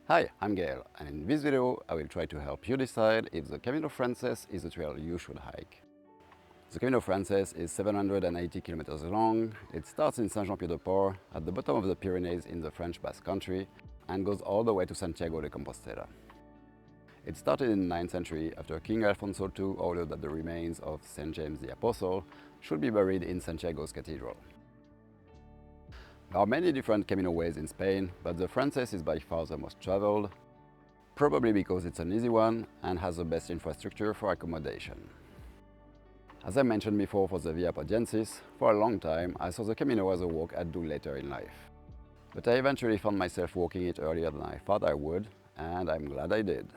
Hi, I'm Gael, and in this video I will try to help you decide if the Camino Francés is a trail you should hike. The Camino Francés is 780 kilometers long. It starts in Saint-Jean-Pied-de-Port at the bottom of the Pyrenees in the French Basque country and goes all the way to Santiago de Compostella. It started in the 9th century after King Alfonso II ordered that the remains of Saint James the Apostle should be buried in Santiago's cathedral. There are many different Camino ways in Spain, but the Francés is by far the most traveled, probably because it's an easy one and has the best infrastructure for accommodation. As I mentioned before for the Via Podiensis, for a long time I saw the Camino as a walk I'd do later in life. But I eventually found myself walking it earlier than I thought I would, and I'm glad I did.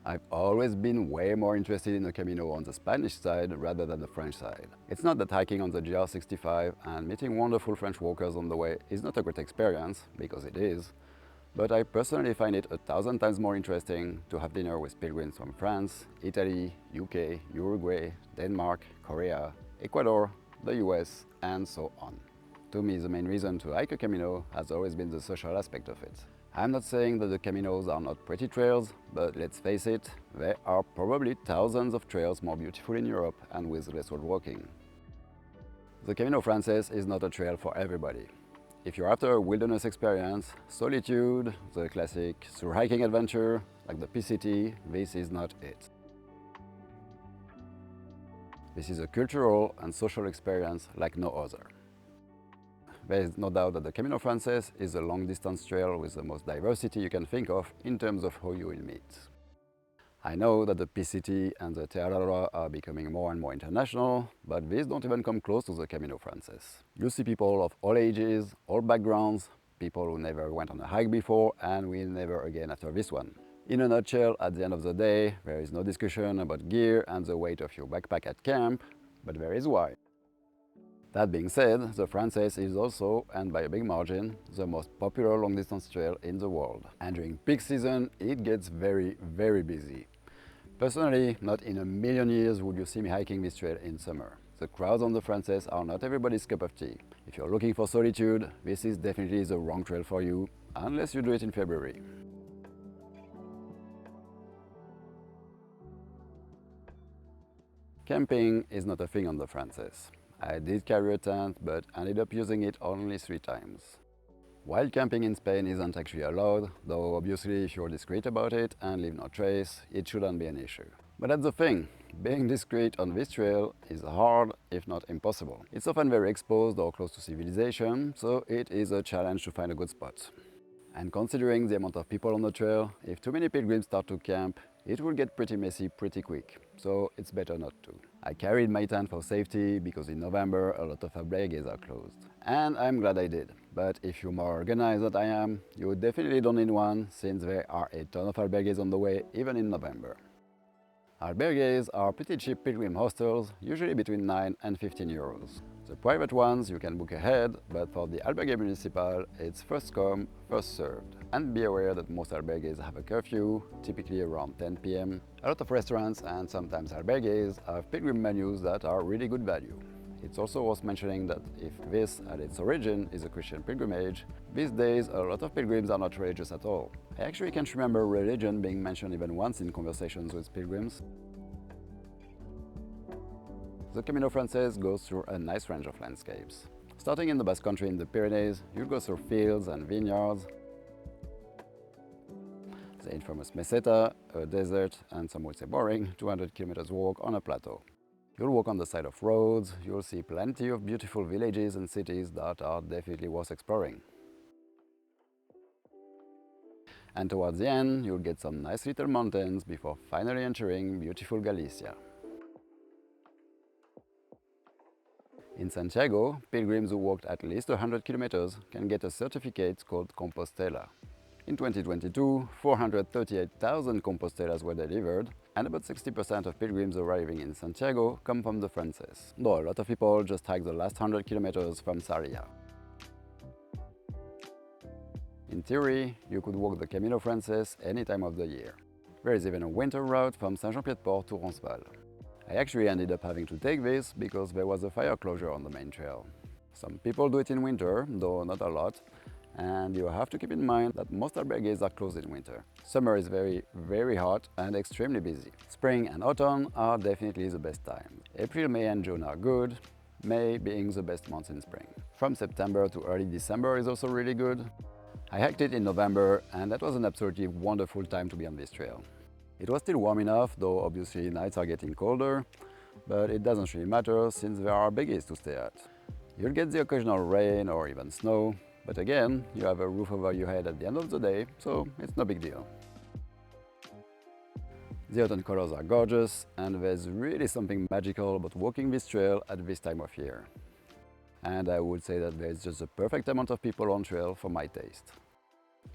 I've always been way more interested in the Camino on the Spanish side rather than the French side. It's not that hiking on the GR65 and meeting wonderful French walkers on the way is not a great experience, because it is, but I personally find it 1,000 times more interesting to have dinner with pilgrims from France, Italy, UK, Uruguay, Denmark, Korea, Ecuador, the US, and so on. To me, the main reason to hike a Camino has always been the social aspect of it. I'm not saying that the Caminos are not pretty trails, but let's face it, there are probably thousands of trails more beautiful in Europe and with less road walking. The Camino Francés is not a trail for everybody. If you're after a wilderness experience, solitude, the classic thru-hiking adventure, like the PCT, this is not it. This is a cultural and social experience like no other. There is no doubt that the Camino Francés is a long-distance trail with the most diversity you can think of in terms of who you will meet. I know that the PCT and the Terra are becoming more and more international, but these don't even come close to the Camino Francés. You see people of all ages, all backgrounds, people who never went on a hike before and will never again after this one. In a nutshell, at the end of the day, there is no discussion about gear and the weight of your backpack at camp, but there is why. That being said, the Francés is also, and by a big margin, the most popular long-distance trail in the world. And during peak season, it gets very, very busy. Personally, not in a million years would you see me hiking this trail in summer. The crowds on the Francés are not everybody's cup of tea. If you're looking for solitude, this is definitely the wrong trail for you, unless you do it in February. Camping is not a thing on the Francés. I did carry a tent, but ended up using it only 3 times. Wild camping in Spain isn't actually allowed, though obviously if you're discreet about it and leave no trace, it shouldn't be an issue. But that's the thing, being discreet on this trail is hard, if not impossible. It's often very exposed or close to civilization, so it is a challenge to find a good spot. And considering the amount of people on the trail, if too many pilgrims start to camp, it will get pretty messy pretty quick, so it's better not to. I carried my tent for safety because in November a lot of albergues are closed. And I'm glad I did, but if you're more organized than I am, you definitely don't need one since there are a ton of albergues on the way even in November. Albergues are pretty cheap pilgrim hostels, usually between 9 and 15 euros. The private ones you can book ahead, but for the albergue municipal, it's first come, first served. And be aware that most albergues have a curfew, typically around 10 p.m. A lot of restaurants and sometimes albergues have pilgrim menus that are really good value. It's also worth mentioning that if this, at its origin, is a Christian pilgrimage, these days a lot of pilgrims are not religious at all. I actually can't remember religion being mentioned even once in conversations with pilgrims. The Camino Francés goes through a nice range of landscapes. Starting in the Basque country in the Pyrenees, you'll go through fields and vineyards, the infamous meseta, a desert, and some would say boring, 200 kilometers walk on a plateau. You'll walk on the side of roads, you'll see plenty of beautiful villages and cities that are definitely worth exploring. And towards the end, you'll get some nice little mountains before finally entering beautiful Galicia. In Santiago, pilgrims who walked at least 100 kilometers can get a certificate called Compostela. In 2022, 438,000 Compostelas were delivered, and about 60% of pilgrims arriving in Santiago come from the Francés, though a lot of people just hike the last 100 kilometers from Sarria. In theory, you could walk the Camino Francés any time of the year. There is even a winter route from Saint-Jean-Pied-de-Port to Roncesvalles. I actually ended up having to take this because there was a fire closure on the main trail. Some people do it in winter, though not a lot, And you have to keep in mind that most albergues are closed in winter. Summer is very hot and extremely busy. Spring and autumn are definitely the best time. April, May and June are good, May being the best month in spring. From September to early December is also really good. I hiked it in November and that was an absolutely wonderful time to be on this trail. It was still warm enough, though obviously nights are getting colder, but it doesn't really matter since there are albergues to stay at. You'll get the occasional rain or even snow, but again, you have a roof over your head at the end of the day, so it's no big deal. The autumn colors are gorgeous, and there's really something magical about walking this trail at this time of year. And I would say that there's just the perfect amount of people on trail for my taste.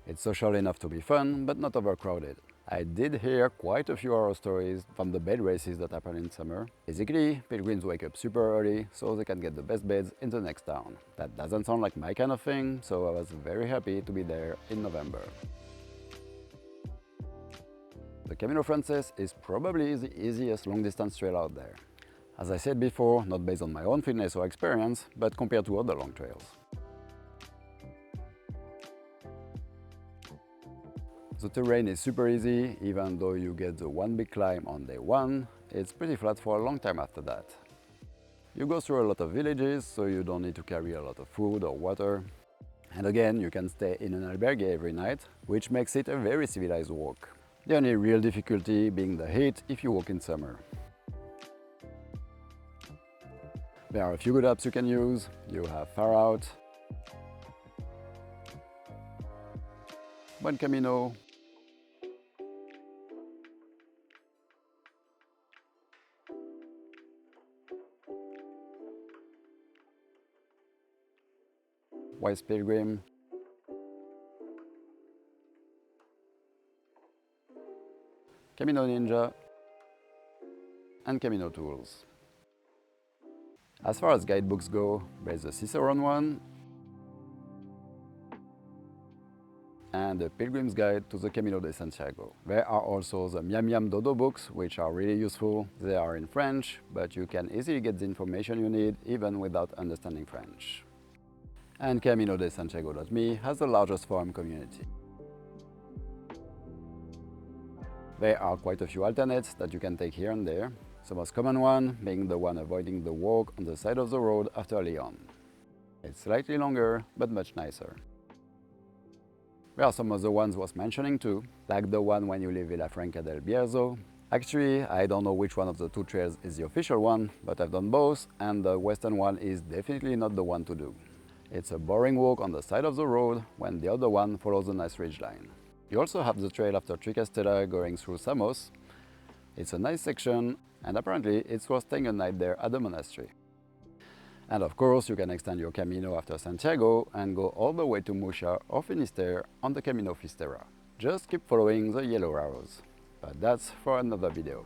It's social enough to be fun, but not overcrowded. I did hear quite a few horror stories from the bed races that happen in summer. Basically, pilgrims wake up super early so they can get the best beds in the next town. That doesn't sound like my kind of thing, so I was very happy to be there in November. The Camino Francés is probably the easiest long-distance trail out there. As I said before, not based on my own fitness or experience, but compared to other long trails. The terrain is super easy, even though you get the one big climb on day one, it's pretty flat for a long time after that. You go through a lot of villages, so you don't need to carry a lot of food or water. And again, you can stay in an albergue every night, which makes it a very civilized walk. The only real difficulty being the heat if you walk in summer. There are a few good apps you can use. You have Far Out, Buen Camino, Wise Pilgrim, Camino Ninja, and Camino Tools. As far as guidebooks go, there's the Cicerone one and the Pilgrim's Guide to the Camino de Santiago. There are also the Miam Miam Dodo books, which are really useful. They are in French, but you can easily get the information you need even without understanding French. And CaminoDeSantiago.me has the largest forum community. There are quite a few alternates that you can take here and there, the most common one being the one avoiding the walk on the side of the road after Lyon. It's slightly longer, but much nicer. There are some other ones worth mentioning too, like the one when you leave Villafranca del Bierzo. Actually, I don't know which one of the two trails is the official one, but I've done both, and the western one is definitely not the one to do. It's a boring walk on the side of the road when the other one follows a nice ridgeline. You also have the trail after Tricastella going through Samos. It's a nice section, and apparently it's worth staying a night there at the monastery. And of course, you can extend your Camino after Santiago and go all the way to Muxa or Finisterre on the Camino Fisterra. Just keep following the yellow arrows. But that's for another video.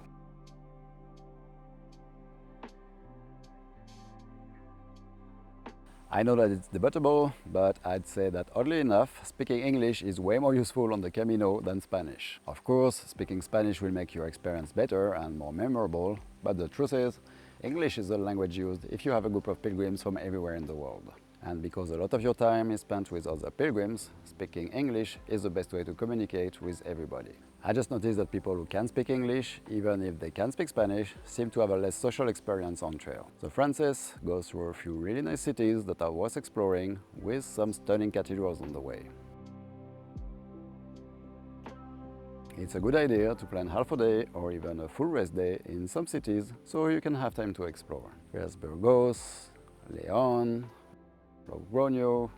I know that it's debatable, but I'd say that oddly enough, speaking English is way more useful on the Camino than Spanish. Of course, speaking Spanish will make your experience better and more memorable, but the truth is, English is the language used if you have a group of pilgrims from everywhere in the world. And because a lot of your time is spent with other pilgrims, speaking English is the best way to communicate with everybody. I just noticed that people who can speak English, even if they can speak Spanish, seem to have a less social experience on trail. The Francés goes through a few really nice cities that are worth exploring, with some stunning cathedrals on the way. It's a good idea to plan half a day or even a full rest day in some cities so you can have time to explore. There's Burgos, León, Logroño,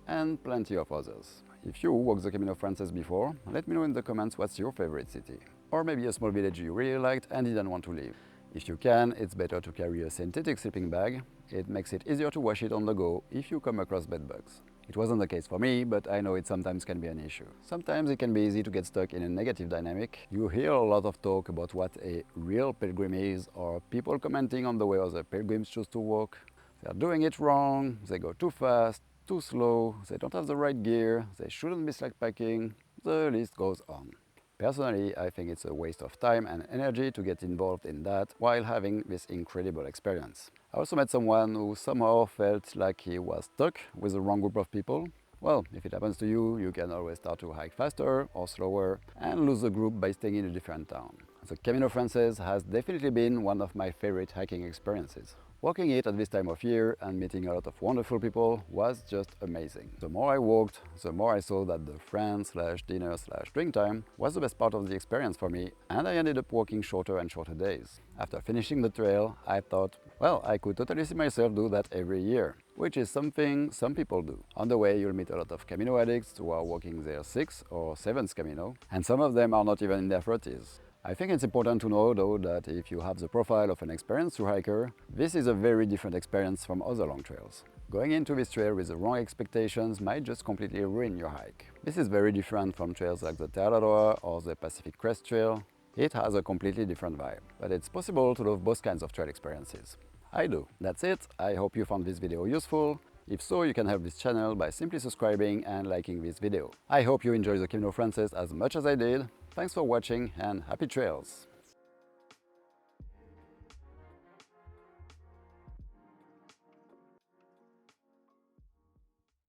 and plenty of others. If you walked the Camino Francés before, let me know in the comments what's your favorite city. Or maybe a small village you really liked and didn't want to leave. If you can, it's better to carry a synthetic sleeping bag. It makes it easier to wash it on the go if you come across bed bugs. It wasn't the case for me, but I know it sometimes can be an issue. Sometimes it can be easy to get stuck in a negative dynamic. You hear a lot of talk about what a real pilgrim is, or people commenting on the way other pilgrims choose to walk. They're doing it wrong, they go too fast, too slow, they don't have the right gear, they shouldn't be slack packing, the list goes on. Personally, I think it's a waste of time and energy to get involved in that while having this incredible experience. I also met someone who somehow felt like he was stuck with the wrong group of people. Well, if it happens to you, you can always start to hike faster or slower and lose the group by staying in a different town. The Camino Francés has definitely been one of my favorite hiking experiences. Walking it at this time of year and meeting a lot of wonderful people was just amazing. The more I walked, the more I saw that the friend/dinner/drink time was the best part of the experience for me, and I ended up walking shorter and shorter days. After finishing the trail, I thought, well, I could totally see myself do that every year, which is something some people do. On the way, you'll meet a lot of Camino addicts who are walking their 6th or 7th Camino, and some of them are not even in their 30s. I think it's important to know, though, that if you have the profile of an experienced thru-hiker, this is a very different experience from other long trails. Going into this trail with the wrong expectations might just completely ruin your hike. This is very different from trails like the Terra or the Pacific Crest Trail. It has a completely different vibe, but it's possible to love both kinds of trail experiences. I do. That's it. I hope you found this video useful. If so, you can help this channel by simply subscribing and liking this video. I hope you enjoy the Camino Francés as much as I did. Thanks for watching and happy trails!